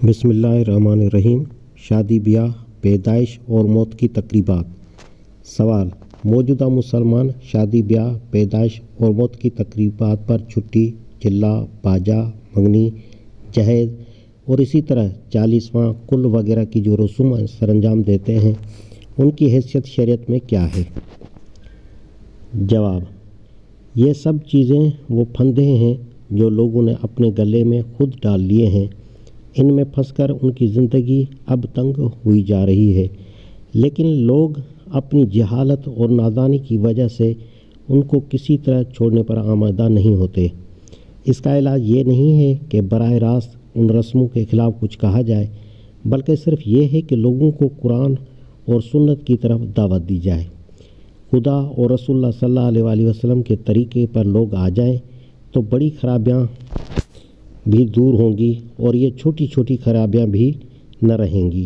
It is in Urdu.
بسم اللہ الرحمن الرحیم۔ شادی بیاہ، پیدائش اور موت کی تقریبات۔ سوال: موجودہ مسلمان شادی بیاہ، پیدائش اور موت کی تقریبات پر چھٹی، چلہ، باجا، منگنی، جہیز اور اسی طرح 40واں کل وغیرہ کی جو رسوم سر انجام دیتے ہیں، ان کی حیثیت شریعت میں کیا ہے؟ جواب: یہ سب چیزیں وہ پھندے ہیں جو لوگوں نے اپنے گلے میں خود ڈال لیے ہیں۔ ان میں پھنس کر ان کی زندگی اب تنگ ہوئی جا رہی ہے، لیکن لوگ اپنی جہالت اور نادانی کی وجہ سے ان کو کسی طرح چھوڑنے پر آمادہ نہیں ہوتے۔ اس کا علاج یہ نہیں ہے کہ براہ راست ان رسموں کے خلاف کچھ کہا جائے، بلکہ صرف یہ ہے کہ لوگوں کو قرآن اور سنت کی طرف دعوت دی جائے۔ خدا اور رسول اللہ صلی اللہ علیہ وآلہ وسلم کے طریقے پر لوگ آ جائیں تو بڑی خرابیاں بھی دور ہوں گی اور یہ چھوٹی چھوٹی خرابیاں بھی نہ رہیں گی۔